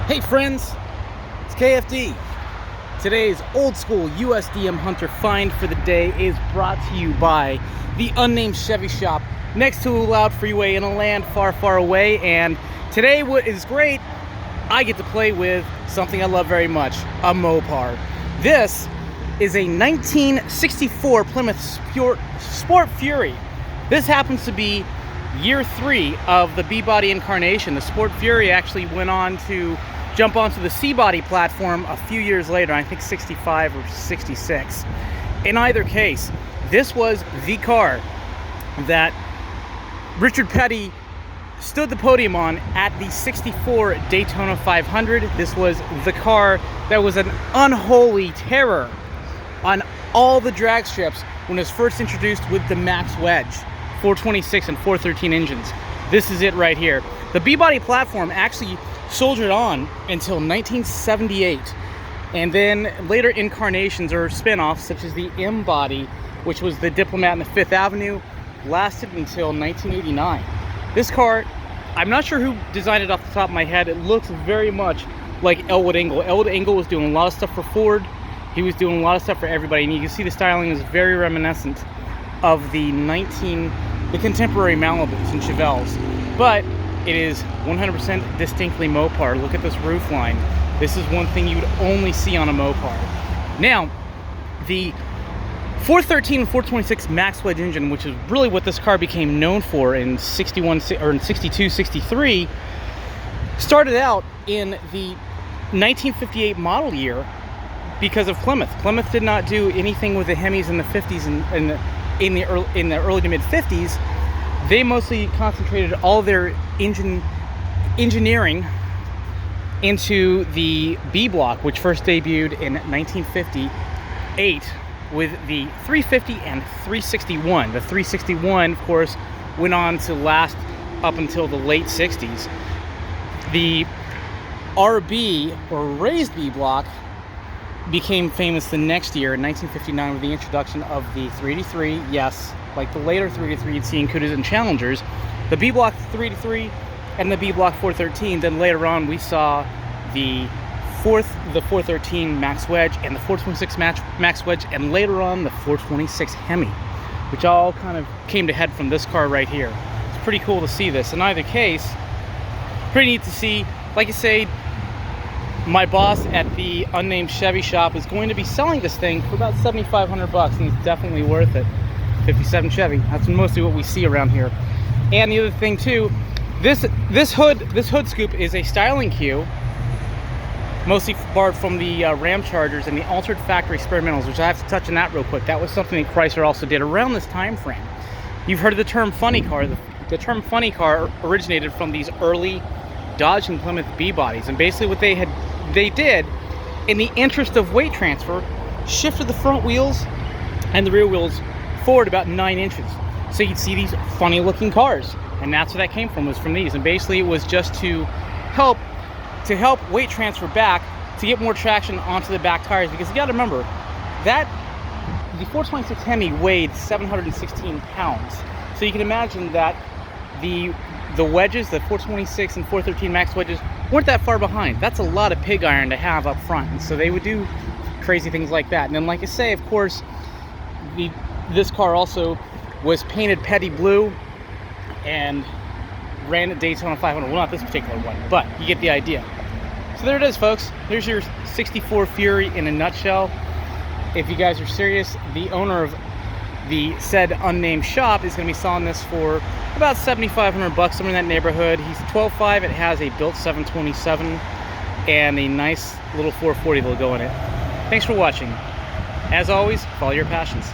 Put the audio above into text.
Hey friends, it's KFD. Today's old school USDM Hunter find for the day is brought to you by the unnamed Chevy shop next to a loud freeway in a land far, far away. And today what is great, I get to play with something I love very much, a Mopar. This is a 1964 Plymouth Sport Fury. This happens to be year 3 of the B-body incarnation. The Sport Fury actually went on to jump onto the C-body platform a few years later, I think 65 or 66. In either case, this was the car that Richard Petty stood the podium on at the 64 Daytona 500. This was the car that was an unholy terror on all the drag strips when it was first introduced with the Max Wedge 426 and 413 engines. This is it right here. The B-body platform actually soldiered on until 1978, and then later incarnations or spin-offs such as the M-body, which was the Diplomat in the Fifth Avenue, lasted until 1989. This car, I'm not sure who designed it off the top of my head. It looks very much like Elwood Engel. Elwood Engel was doing a lot of stuff for Ford. He was doing a lot of stuff for everybody, and you can see the styling is very reminiscent of the contemporary Malibus and Chevelles, but it is 100% distinctly Mopar. Look at this roof line. This is one thing you would only see on a Mopar. Now, the 413 and 426 Max Wedge engine, which is really what this car became known for in 61 or in 62, 63, started out in the 1958 model year because of Plymouth. Plymouth did not do anything with the Hemis in the 50s and in the early to mid 50s. They mostly concentrated all their engineering into the B block, which first debuted in 1958 with the 350 and 361. The 361, of course, went on to last up until the late 60s. The RB, or raised B block, became famous the next year in 1959 with the introduction of the 383. Yes, like the later 383 you'd see in Cudas and Challengers, the B block 383 and the B block 413. Then later on we saw the 413 Max Wedge and the 426 Max Wedge, and later on the 426 Hemi, which all kind of came to head from this car right here. It's pretty cool to see this. In either case, pretty neat to see. Like I say, my boss at the unnamed Chevy shop is going to be selling this thing for about $7,500, and it's definitely worth it. 57 Chevy. That's mostly what we see around here. And the other thing too, this hood scoop is a styling cue, mostly borrowed from the Ram Chargers and the altered factory experimentals, which I have to touch on that real quick. That was something that Chrysler also did around this time frame. You've heard of the term funny car. The term funny car originated from these early Dodge and Plymouth B-bodies, and basically what they did, in the interest of weight transfer, shifted the front wheels and the rear wheels forward about 9 inches. So you'd see these funny looking cars, and that's where that came from, was from these. And basically it was just to help weight transfer back, to get more traction onto the back tires, because you got to remember that the 426 Hemi weighed 716 pounds. So you can imagine that the wedges, the 426 and 413 Max wedges, weren't that far behind. That's a lot of pig iron to have up front, and so they would do crazy things like that. And then, like I say, of course, this car also was painted Petty blue and ran at Daytona 500. Well, not this particular one, but you get the idea. So there it is, folks. There's your 64 Fury in a nutshell. If you guys are serious, the owner of the said unnamed shop is going to be selling this for about $7,500, somewhere in that neighborhood. He's 12.5. It has a built 727 and a nice little 440 that'll go in it. Thanks for watching. As always, follow your passions.